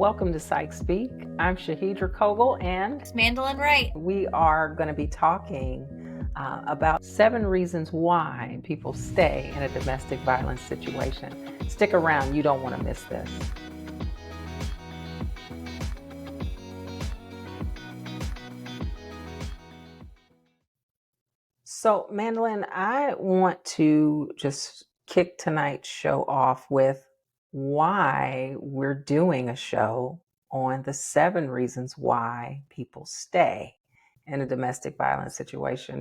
Welcome to PsychSpeak. I'm Shahidrah and It's Mandalin Wright. we are going to be talking about 7 reasons why people stay in a domestic violence situation. Stick around, you don't want to miss this. So, Mandalin, I want to just kick tonight's show off with why we're doing a show on the 7 reasons why people stay in a domestic violence situation.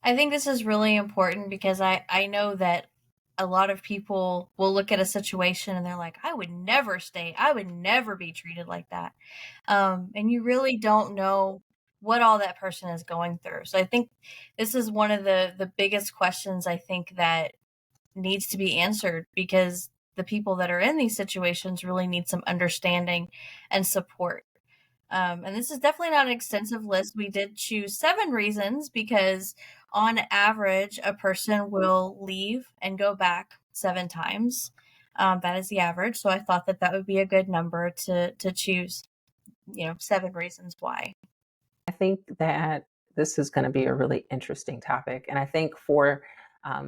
I think this is really important because I know that a lot of people will look at a situation and they're like, I would never stay. I would never be treated like that. And you really don't know what all that person is going through. So I think this is one of the biggest questions I think that needs to be answered, because the people that are in these situations really need some understanding and support. And this is definitely not an extensive list. We did choose 7 reasons because on average, a person will leave and go back 7 times. That is the average. So I thought that that would be a good number to choose, 7 reasons why. I think that this is going to be a really interesting topic. And I think for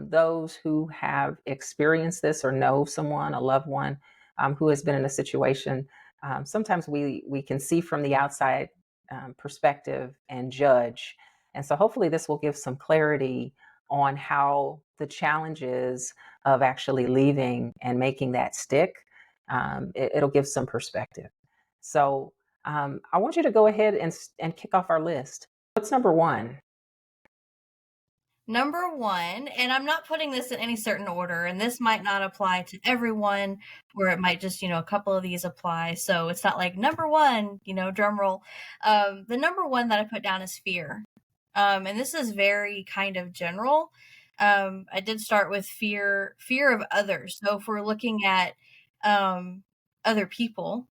those who have experienced this or know someone, a loved one who has been in a situation, sometimes we can see from the outside perspective and judge. And so hopefully this will give some clarity on how the challenges of actually leaving and making that stick, it'll give some perspective. So I want you to go ahead and kick off our list. What's number 1? Number 1, and I'm not putting this in any certain order, and this might not apply to everyone, or it might just, a couple of these apply. So it's not like number 1, drum roll. The number 1 that I put down is fear. And this is very kind of general. I did start with fear of others. So if we're looking at other people,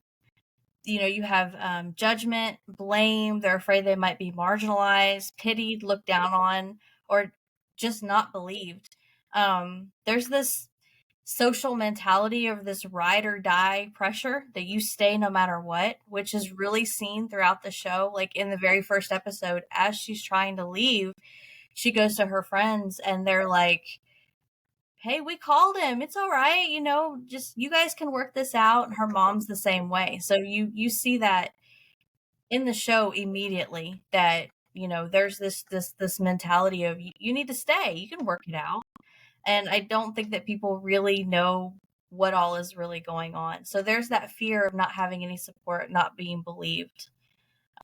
you have judgment, blame. They're afraid they might be marginalized, pitied, looked down on, or just not believed. There's this social mentality of this ride or die pressure that you stay no matter what, which is really seen throughout the show. Like in the very first episode, as she's trying to leave, she goes to her friends and they're like, hey, we called him. It's all right. Just you guys can work this out. And her mom's the same way. So you see that in the show immediately, that, there's this mentality of you need to stay. You can work it out. And I don't think that people really know what all is really going on. So there's that fear of not having any support, not being believed.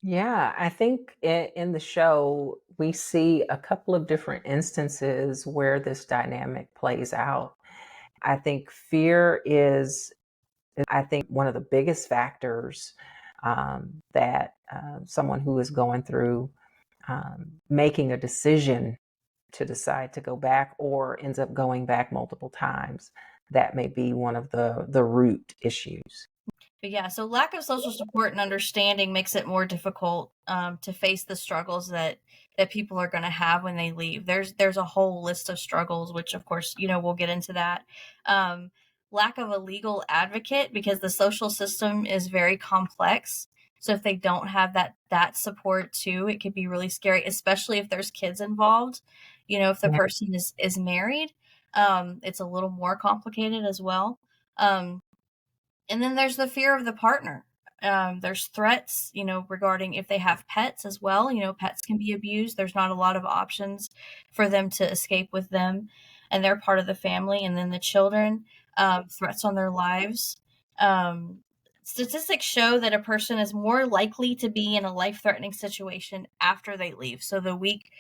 Yeah, I think in the show, we see a couple of different instances where this dynamic plays out. I think fear is, I think, one of the biggest factors that someone who is going through making a decision to decide to go back or ends up going back multiple times, that may be one of the root issues. But yeah, so lack of social support and understanding makes it more difficult to face the struggles that people are going to have when they leave. There's a whole list of struggles, which of course, we'll get into that. Lack of a legal advocate, because the social system is very complex. So if they don't have that support too, it could be really scary, especially if there's kids involved. If the Yeah. person is married, it's a little more complicated as well. And then there's the fear of the partner. There's threats, regarding if they have pets as well. Pets can be abused. There's not a lot of options for them to escape with them, and they're part of the family. And then the children, threats on their lives. Statistics show that a person is more likely to be in a life-threatening situation after they leave. So the week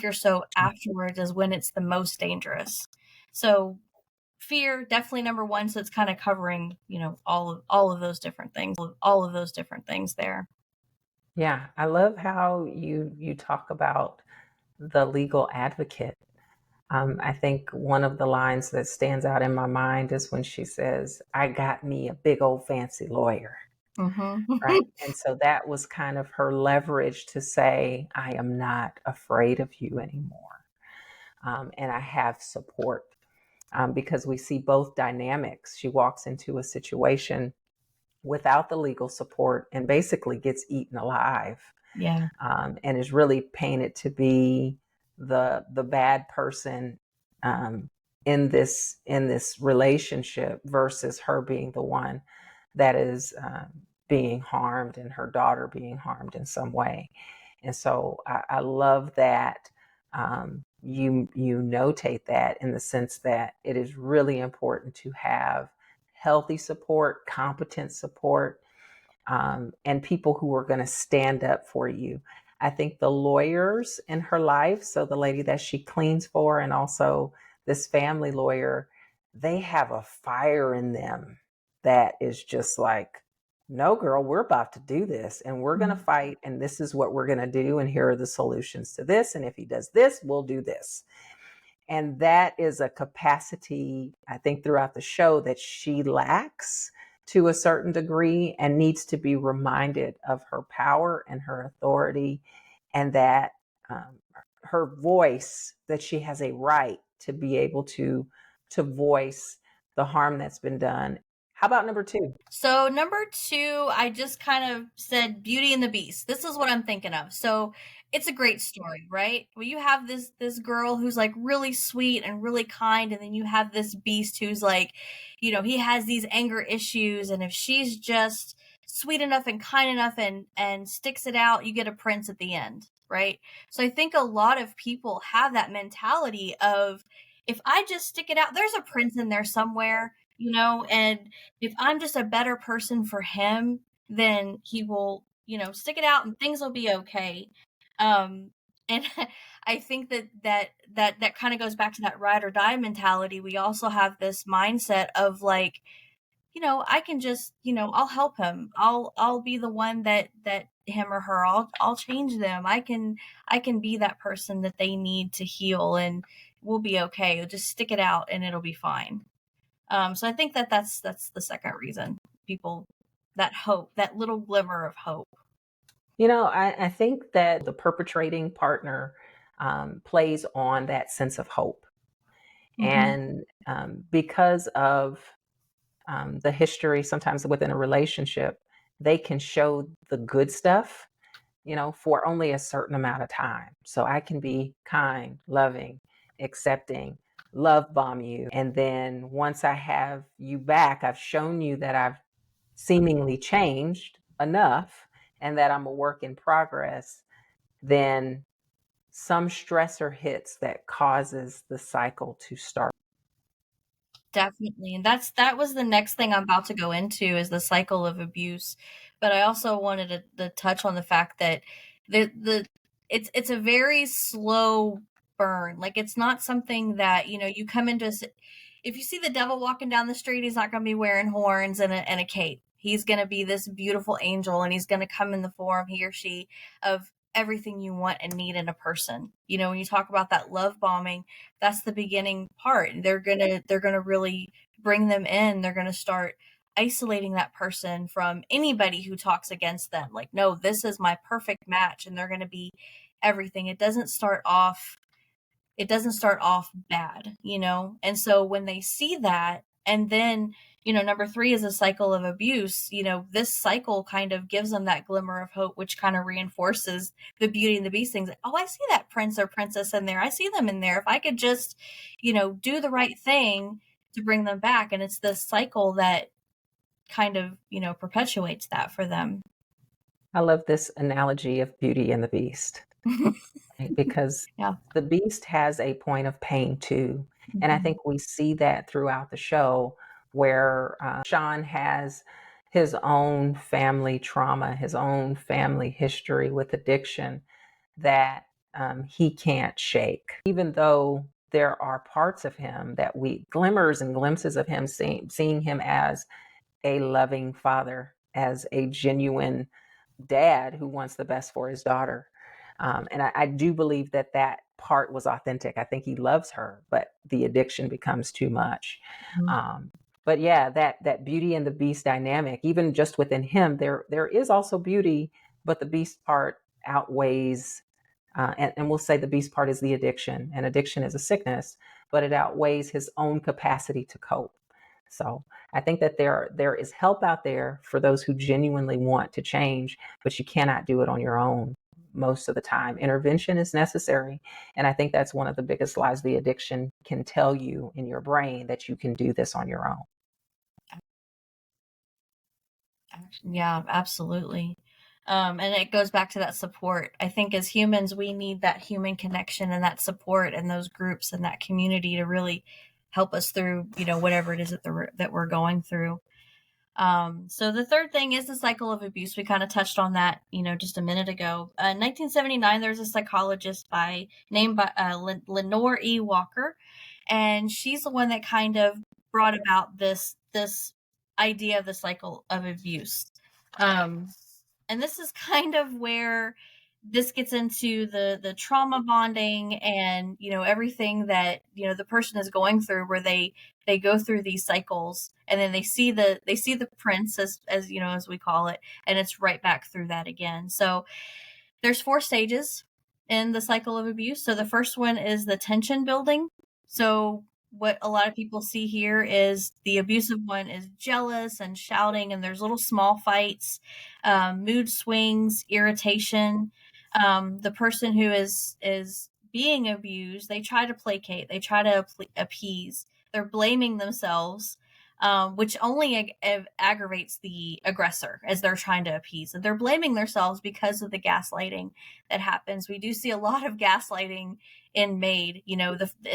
or so afterwards is when it's the most dangerous. So fear, definitely number 1. So it's kind of covering, all of those different things there. Yeah, I love how you talk about the legal advocate. I think one of the lines that stands out in my mind is when she says, "I got me a big old fancy lawyer." Mm-hmm. Right. And so that was kind of her leverage to say, "I am not afraid of you anymore. And I have support." Because we see both dynamics. She walks into a situation without the legal support and basically gets eaten alive, Yeah. and is really painted to be the bad person, um, in this relationship, versus her being the one that is being harmed, and her daughter being harmed in some way. And so I love that, you notate that, in the sense that it is really important to have healthy support, competent support, and people who are going to stand up for you. I think the lawyers in her life, so the lady that she cleans for, and also this family lawyer, they have a fire in them that is just like, no, girl, we're about to do this and we're going to Mhm. fight. And this is what we're going to do. And here are the solutions to this. And if he does this, we'll do this. And that is a capacity, I think, throughout the show that she lacks to a certain degree, and needs to be reminded of her power and her authority, and that, um, her voice, that she has a right to be able to voice the harm that's been done. How about number two? So number two, I just kind of said Beauty and the Beast. This is what I'm thinking of. So it's a great story, right? Well, you have this girl who's like really sweet and really kind, and then you have this beast who's like, he has these anger issues, and if she's just sweet enough and kind enough and sticks it out, you get a prince at the end, right? So I think a lot of people have that mentality of, if I just stick it out, there's a prince in there somewhere, and if I'm just a better person for him, then he will, stick it out and things will be okay. And I think that kind of goes back to that ride or die mentality. We also have this mindset of like, I can just, I'll help him. I'll be the one that him or her, I'll change them. I can be that person that they need to heal, and we'll be okay. Just stick it out and it'll be fine. So I think that's the second reason people, that hope, that little glimmer of hope. I think that the perpetrating partner, plays on that sense of hope. Hmm. And because of the history sometimes within a relationship, they can show the good stuff, for only a certain amount of time. So I can be kind, loving, accepting, love bomb you. And then once I have you back, I've shown you that I've seemingly changed enough and that I'm a work in progress. Then some stressor hits that causes the cycle to start. Definitely. And that was the next thing I'm about to go into, is the cycle of abuse. But I also wanted to touch on the fact that the it's a very slow burn. Like, it's not something that, you come into if you see the devil walking down the street, he's not going to be wearing horns and a cape. He's going to be this beautiful angel, and he's going to come in the form, he or she, of everything you want and need in a person. When you talk about that love bombing, that's the beginning part. They're gonna really bring them in. They're gonna start isolating that person from anybody who talks against them. Like, no, this is my perfect match, and they're gonna be everything. It doesn't start off bad, and so when they see that, and then, number three is a cycle of abuse. This cycle kind of gives them that glimmer of hope, which kind of reinforces the Beauty and the Beast things. Like, oh, I see that prince or princess in there. I see them in there. If I could just, do the right thing to bring them back. And it's this cycle that kind of, perpetuates that for them. I love this analogy of Beauty and the Beast, right? Because Yeah. the beast has a point of pain too. And I Mhm. think we see that throughout the show, where Sean has his own family trauma, his own family history with addiction that he can't shake. Even though there are parts of him that glimmers and glimpses of him, seeing him as a loving father, as a genuine dad who wants the best for his daughter. And I do believe that that part was authentic. I think he loves her, but the addiction becomes too much. Mhm. Um, but yeah, that Beauty and the Beast dynamic, even just within him, there is also beauty, but the beast part outweighs. And we'll say the beast part is the addiction, and addiction is a sickness, but it outweighs his own capacity to cope. So I think that there is help out there for those who genuinely want to change, but you cannot do it on your own most of the time. Intervention is necessary. And I think that's one of the biggest lies the addiction can tell you in your brain, that you can do this on your own. Yeah, absolutely. And it goes back to that support. I think as humans, we need that human connection and that support and those groups and that community to really help us through, whatever it is that we're going through. So the third thing is the cycle of abuse. We kind of touched on that, just a minute ago. In 1979, there was a psychologist named Lenore E. Walker, and she's the one that kind of brought about this idea of the cycle of abuse. And this is kind of where this gets into the trauma bonding and everything that the person is going through, where they go through these cycles, and then they see the prints, as we call it, and it's right back through that again. So there's 4 stages in the cycle of abuse. So the first one is the tension building. So what a lot of people see here is the abusive one is jealous and shouting, and there's little small fights, mood swings, irritation. The person who is being abused, they try to placate, they try to appease. They're blaming themselves, which only aggravates the aggressor as they're trying to appease. And they're blaming themselves because of the gaslighting that happens. We do see a lot of gaslighting in Maid. In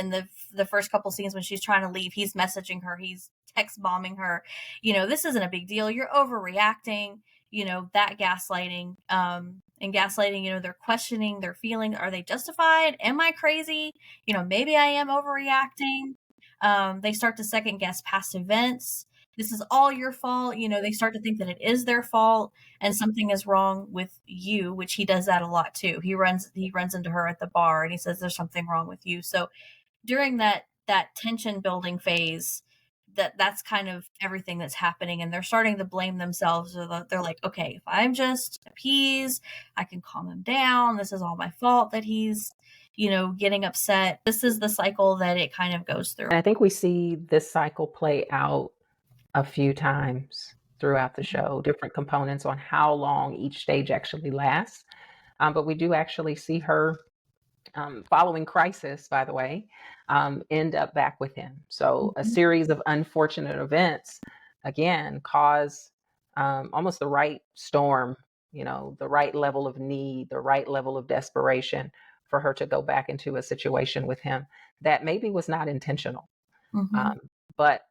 the first couple scenes when she's trying to leave, he's messaging her, he's text bombing her. This isn't a big deal. You're overreacting. That gaslighting. And gaslighting, they're questioning their feelings. Are they justified? Am I crazy? Maybe I am overreacting. They start to second guess past events. This is all your fault. They start to think that it is their fault and something is wrong with you, which he does that a lot too. He runs into her at the bar and he says there's something wrong with you. So during that tension building phase, that's kind of everything that's happening, and they're starting to blame themselves. They're like, okay, if I'm just appease, I can calm him down. This is all my fault that he's getting upset. This is the cycle that it kind of goes through. And I think we see this cycle play out a few times throughout the show, different components on how long each stage actually lasts. But we do actually see her, following crisis, by the way, end up back with him. So a series of unfortunate events, again, cause almost the right storm, the right level of need, the right level of desperation for her to go back into a situation with him that maybe was not intentional. Mm-hmm. But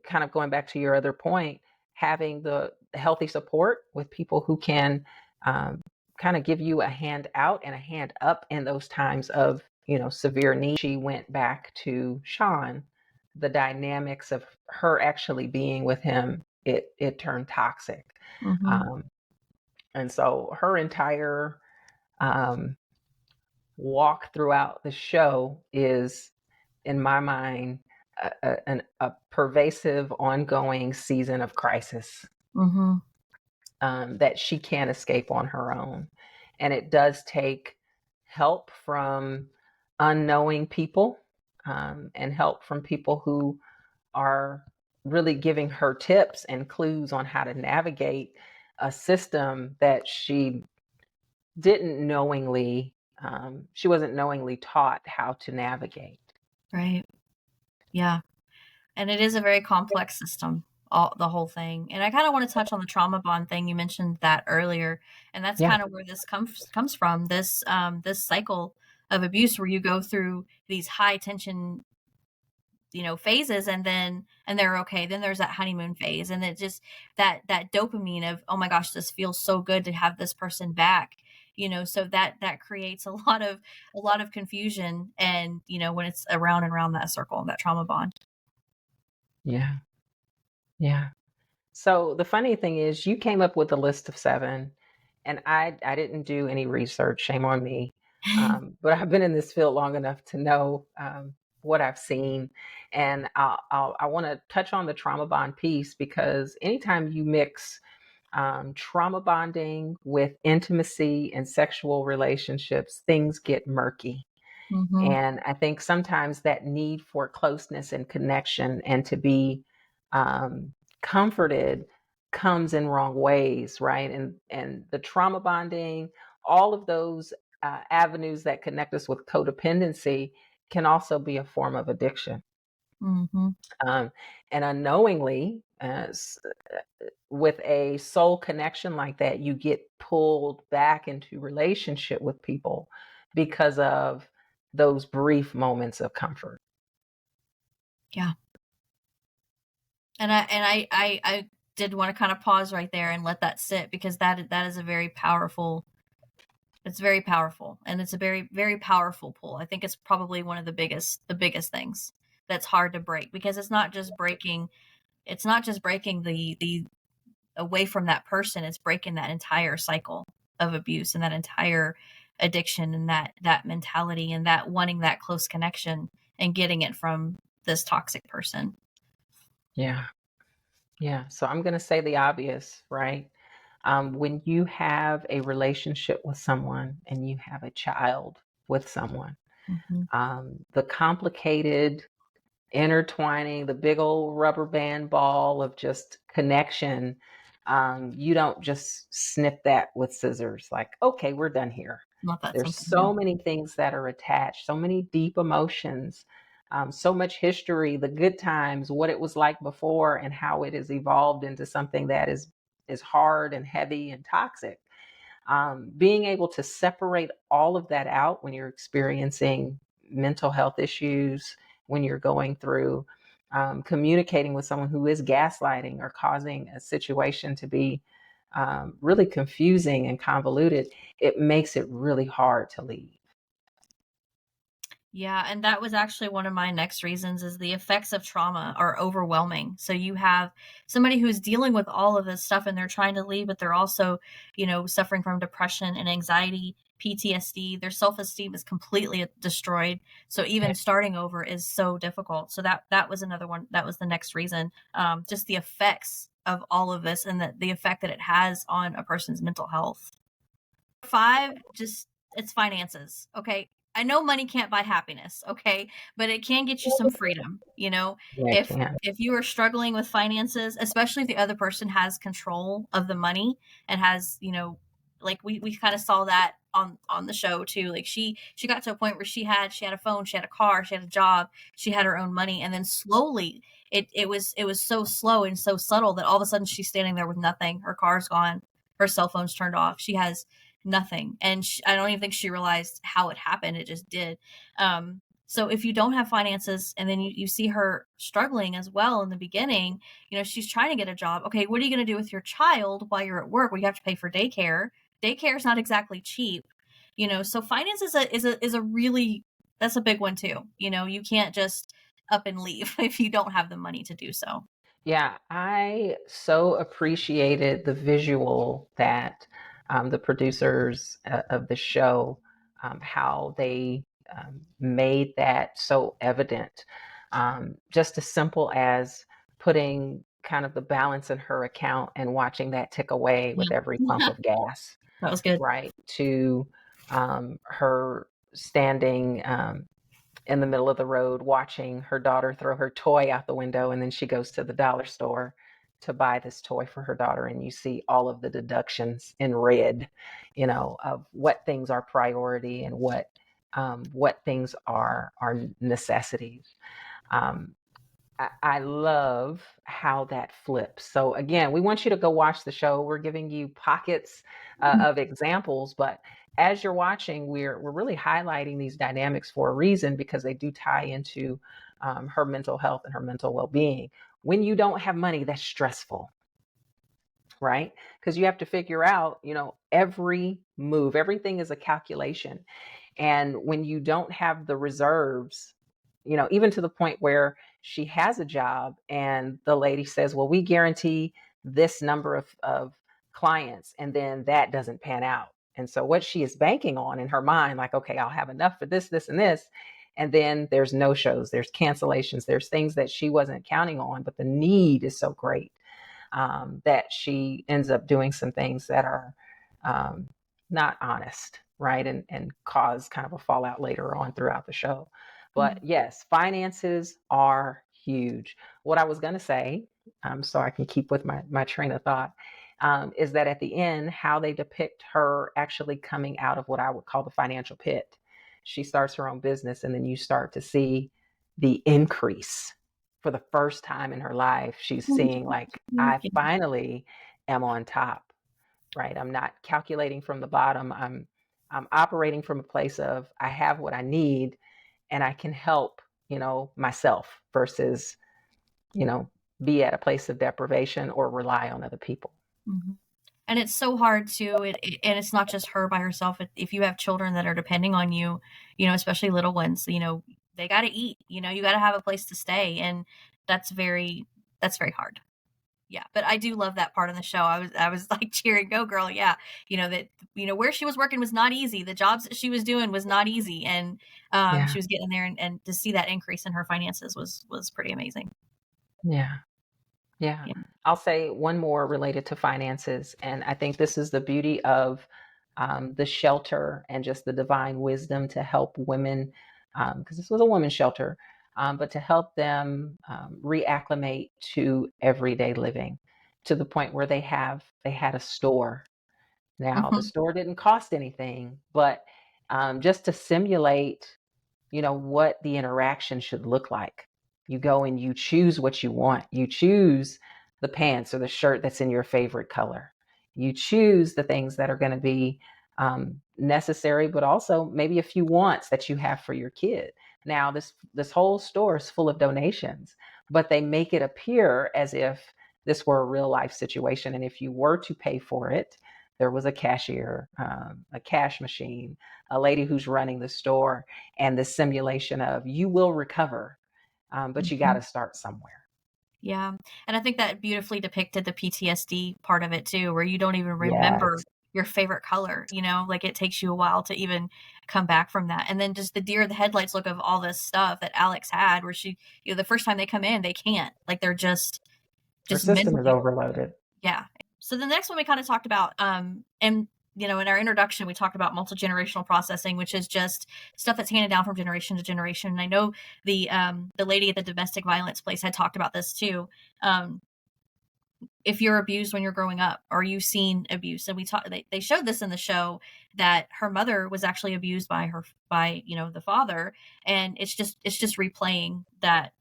kind of going back to your other point, having the healthy support with people who can kind of give you a hand out and a hand up in those times of severe need. She went back to Sean. The dynamics of her actually being with him, it turned toxic. Mm-hmm. um, and so her entire um, walk throughout the show is, in my mind, a pervasive, ongoing season of crisis Mm-hmm. that she can't escape on her own. And it does take help from unknowing people, and help from people who are really giving her tips and clues on how to navigate a system that didn't knowingly, she wasn't knowingly taught how to navigate. Right. Yeah. And it is a very complex system, the whole thing. And I kind of want to touch on the trauma bond thing. You mentioned that earlier, and that's Yeah. kind of where this comes from. This cycle of abuse where you go through these high tension, phases, and they're okay. Then there's that honeymoon phase, and it just that dopamine of, oh my gosh, this feels so good to have this person back. So that creates a lot of confusion, and when it's around and around that circle, that trauma bond. Yeah. Yeah. So the funny thing is, you came up with a list of 7, and I didn't do any research. Shame on me. But I've been in this field long enough to know what I've seen, and I want to touch on the trauma bond piece, because anytime you mix trauma bonding with intimacy and sexual relationships, things get murky. Mhm. And I think sometimes that need for closeness and connection, and to be um, comforted comes in wrong ways, right? And the trauma bonding, all of those avenues that connect us with codependency can also be a form of addiction. Mhm. Um, and unknowingly, with a soul connection like that, you get pulled back into relationship with people because of those brief moments of comfort. Yeah. And I did wanna kinda pause right there and let that sit because that is a very powerful it's very powerful, and it's a very, very powerful pull. I think it's probably one of the biggest things that's hard to break because it's not just breaking the away from that person, it's breaking that entire cycle of abuse and that entire addiction and that mentality and that wanting that close connection and getting it from this toxic person. Yeah. Yeah. So I'm going to say the obvious, right? When you have a relationship with someone and you have a child with someone, Mhm. the complicated intertwining, the big old rubber band ball of just connection, you don't just snip that with scissors, like, okay, we're done here. Not that There's simple, yeah. so many things that are attached, so many deep emotions, so much history, the good times, what it was like before, and how it has evolved into something that is hard and heavy and toxic. Being able to separate all of that out when you're experiencing mental health issues, when you're going through communicating with someone who is gaslighting or causing a situation to be really confusing and convoluted, it makes it really hard to leave. Yeah, and that was actually one of my next reasons is the effects of trauma are overwhelming. So you have somebody who's dealing with all of this stuff and they're trying to leave, but they're also, suffering from depression and anxiety, PTSD. Their self-esteem is completely destroyed. So Yeah. even starting over is so difficult. So that was another one. That was the next reason. Just the effects of all of this and the effect that it has on a person's mental health. 5, just it's finances, okay? I know money can't buy happiness, okay? But it can get you some freedom, you know? Yeah, I If can. if you are struggling with finances, especially if the other person has control of the money and has, like we kind of saw that on the show too. Like she got to a point where she had a phone, she had a car, she had a job, she had her own money, and then slowly it was so slow and so subtle that all of a sudden she's standing there with nothing. Her car's gone, her cell phone's turned off. She has nothing. And I don't even think she realized how it happened. It just did. So if you don't have finances and then you see her struggling as well in the beginning, she's trying to get a job. Okay, what are you going to do with your child while you're at work? Well, you have to pay for daycare. Daycare is not exactly cheap, so finance is a really that's a big one too. You can't just up and leave if you don't have the money to do so. Yeah, I so appreciated the visual that the producers of the show, how they made that so evident. Just as simple as putting kind of the balance in her account and watching that tick away with every pump Yeah. of gas, That was good. right? To her standing in the middle of the road watching her daughter throw her toy out the window, and then she goes to the dollar store to buy this toy for her daughter, and you see all of the deductions in red, of what things are priority and what things are necessities. um, I love how that flips. So again, we want you to go watch the show. We're giving you pockets of examples, but as you're watching, we're really highlighting these dynamics for a reason because they do tie into her mental health and her mental well-being. When you don't have money, that's stressful, right? Because you have to figure out, every move, everything is a calculation. And when you don't have the reserves, even to the point where she has a job and the lady says, well, we guarantee this number of clients, and then that doesn't pan out. And so what she is banking on in her mind, like, okay, I'll have enough for this, this, and this. And then there's no shows, there's cancellations, there's things that she wasn't counting on, but the need is so great that she ends up doing some things that are um, not honest, right? And cause kind of a fallout later on throughout the show. But Mhm. yes, finances are huge. What I was going to say so I can keep with my train of thought, is that at the end, how they depict her actually coming out of what I would call the financial pit. She starts her own business, and then you start to see the increase for the first time in her life. She's seeing, like, I Yeah. finally am on top, right? I'm not calculating from the bottom. I'm operating from a place of I have what I need and I can help, myself versus, you know, be at a place of deprivation or rely on other people. Mhm. And it's so hard to and it's not just her by herself. If you have children that are depending on you, especially little ones, they got to eat. You got to have a place to stay, and that's very hard. Yeah, but I do love that part in the show. I was like cheering, "Go girl!" Yeah, that where she was working was not easy. The jobs that she was doing was not easy, and Yeah. she was getting there, and to see that increase in her finances was pretty amazing. Yeah. Yeah. Yeah. I'll say one more related to finances. And I think this is the beauty of the shelter and just the divine wisdom to help women, because this was a women's shelter, but to help them reacclimate to everyday living to the point where they had a store. Now, the Mhm. store didn't cost anything, but just to simulate what the interaction should look like. You go and you choose what you want. You choose the pants or the shirt that's in your favorite color. You choose the things that are going to be necessary, but also maybe a few wants that you have for your kid. Now, this whole store is full of donations, but they make it appear as if this were a real life situation. And if you were to pay for it, there was a cashier, a cash machine, a lady who's running the store, and the simulation of you will recover, but you got Mhm. to start somewhere. Yeah, and I think that beautifully depicted the PTSD part of it too, where you don't even remember Yes, your favorite color, like it takes you a while to even come back from that. And then just the deer in the headlights look of all this stuff that Alex had where she, the first time they come in, they can't. Like they're just her just system is mentally. overloaded. Yeah. So the next one we kind of talked about, and in our introduction, we talked about multi-generational processing, which is just stuff that's handed down from generation to generation. And I know the lady at the domestic violence place had talked about this too. Um, if you're abused when you're growing up or you've seen abuse, and they showed this in the show that her mother was actually abused by the father, and it's just replaying that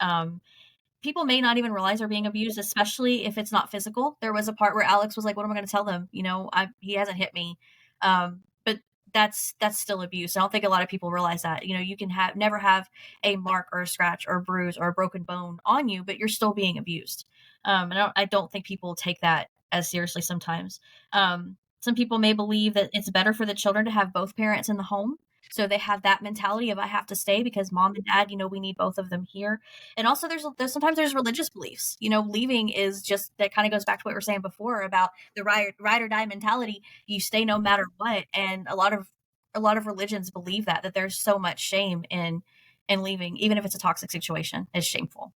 people may not even realize they're being abused, especially if it's not physical. There was a part where Alex was like, "What am I going to tell them? He hasn't hit me." But that's still abuse. I don't think a lot of people realize that. You can never have a mark or a scratch or a bruise or a broken bone on you, but you're still being abused. And I don't think people take that as seriously sometimes. Some people may believe that it's better for the children to have both parents in the home. So they have that mentality of I have to stay because mom and dad, we need both of them here. And also there's sometimes there's religious beliefs. Leaving is just that kind of goes back to what we were saying before about the ride or die mentality. You stay no matter what. And a lot of religions believe that there's so much shame in leaving, even if it's a toxic situation. It's shameful.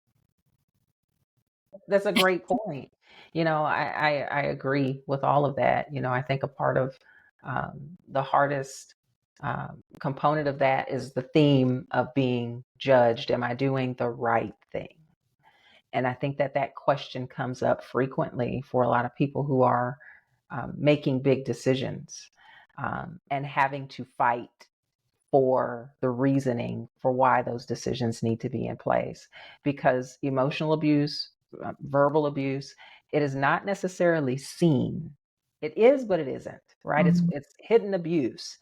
That's a great point. I agree with all of that. I think a part of the hardest component of that is the theme of being judged. Am I doing the right thing? And I think that question comes up frequently for a lot of people who are making big decisions and having to fight for the reasoning for why those decisions need to be in place. Because emotional abuse, verbal abuse, it is not necessarily seen. It is, but it isn't, right? It's Mhm. it's hidden abuse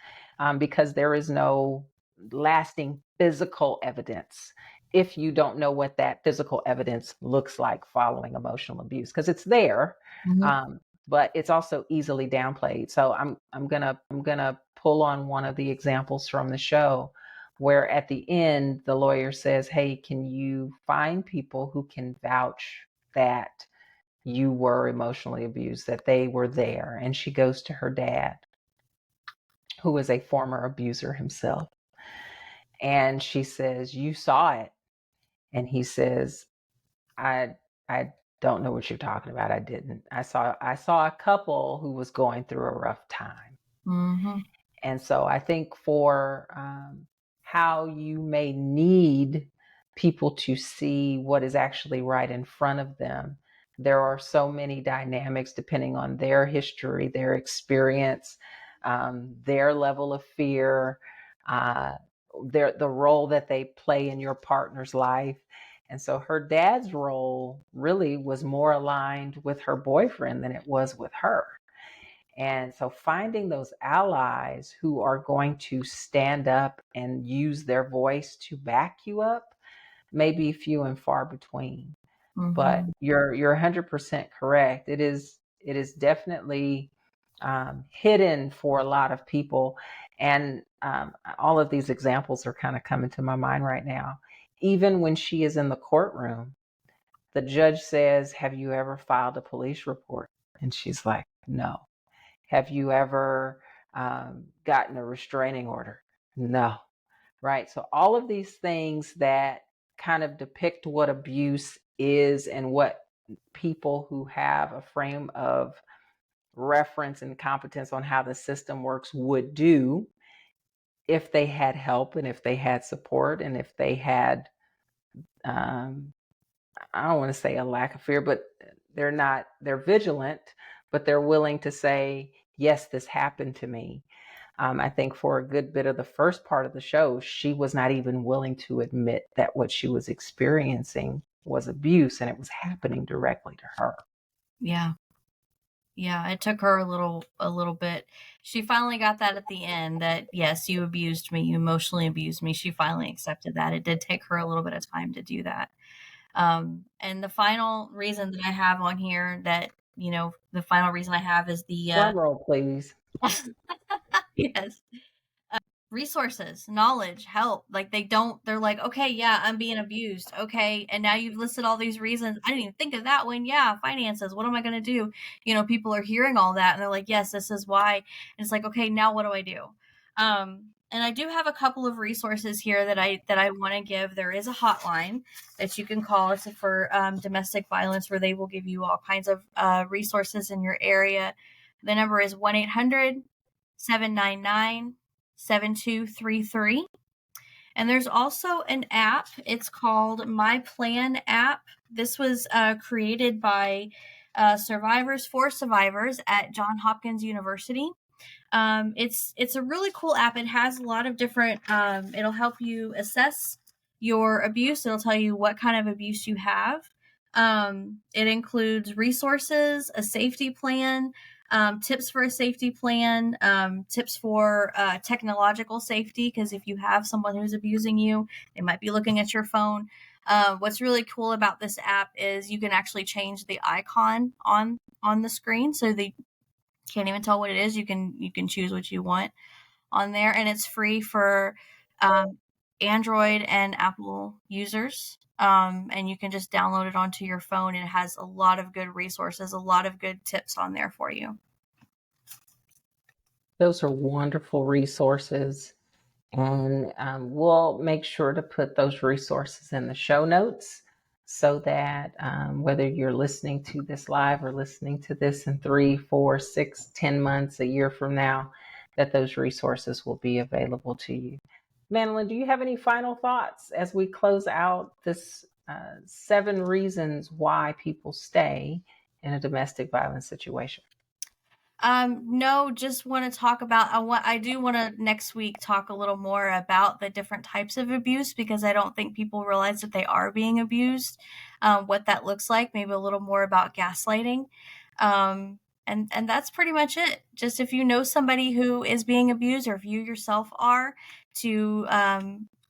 because there is no lasting physical evidence if you don't know what that physical evidence looks like following emotional abuse, because it's there, Mhm. um, but it's also easily downplayed. So I'm gonna pull on one of the examples from the show, where at the end the lawyer says, "Hey, can you find people who can vouch that you were emotionally abused, that they were there?" And she goes to her dad, who is a former abuser himself, and she says, "You saw it." And he says, I don't know what you're talking about. I didn't. I saw a couple who was going through a rough time." Mhm. And so I think for how you may need people to see what is actually right in front of them, There are so many dynamics depending on their history, their experience, their level of fear, uh, the role that they play in your partner's life. And so her dad's role really was more aligned with her boyfriend than it was with her. And so finding those allies who are going to stand up and use their voice to back you up may be few and far between. But Mm-hmm. you're 100% correct. It is definitely hidden for a lot of people, and all of these examples are kind of coming to my mind right now. Even when she is in the courtroom, the judge says, "Have you ever filed a police report?" And she's like, "No." "Have you ever gotten a restraining order?" "No." Right? So all of these things that kind of depict what abuse is and what people who have a frame of reference and competence on how the system works would do if they had help and if they had support and if they had, um, I don't want to say a lack of fear, but they're vigilant, but they're willing to say, yes, this happened to me. I think for a good bit of the first part of the show, she was not even willing to admit that what she was experiencing was abuse and it was happening directly to her. Yeah. Yeah, it took her a little bit. She finally got that at the end that, yes, you abused me, you emotionally abused me. She finally accepted that. It did take her a little bit of time to do that. And the final reason that I have on here that, the final reason I have is the, Drum roll, please. yes, resources, knowledge, help. Like they're like, okay, yeah, I'm being abused. Okay. And now you've listed all these reasons. I didn't even think of that one. Yeah. Finances. What am I going to do? People are hearing all that and they're like, yes, this is why. And it's like, okay, now what do I do? And I do have a couple of resources here that I want to give. There is a hotline that you can call. It's for domestic violence, where they will give you all kinds of resources in your area. The number is 1-800-799-7233. And there's also an app. It's called My Plan app. This was created by survivors for survivors at Johns Hopkins University. It's a really cool app. It has a lot of different. It'll help you assess your abuse. It'll tell you what kind of abuse you have. It includes resources, a safety plan, tips for a safety plan, tips for technological safety, because if you have someone who's abusing you, they might be looking at your phone. What's really cool about this app is you can actually change the icon on the screen, so they can't even tell what it is. You can choose what you want on there, and it's free for um, Android and Apple users. And you can just download it onto your phone. And it has a lot of good resources, a lot of good tips on there for you. Those are wonderful resources. And we'll make sure to put those resources in the show notes so that whether you're listening to this live or listening to this in 3, 4, 6, 10 months, a year from now, that those resources will be available to you. Mandalin, do you have any final thoughts as we close out this 7 reasons why people stay in a domestic violence situation? No, just want to talk about, I do want to next week talk a little more about the different types of abuse, because I don't think people realize that they are being abused, what that looks like, maybe a little more about gaslighting. And that's pretty much it. Just if you know somebody who is being abused, or if you yourself are, to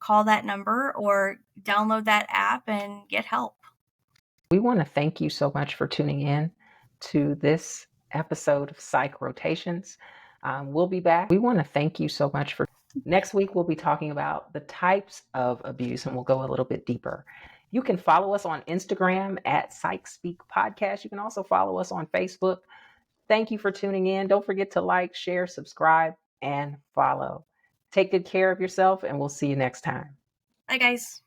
call that number or download that app and get help. We want to thank you so much for tuning in to this episode of Psych Rotations. We'll be back. We want to thank you so much for next week. We'll be talking about the types of abuse and we'll go a little bit deeper. You can follow us on Instagram at PsychSpeak Podcast. You can also follow us on Facebook. Thank you for tuning in. Don't forget to like, share, subscribe, and follow. Take good care of yourself, and we'll see you next time. Bye, guys.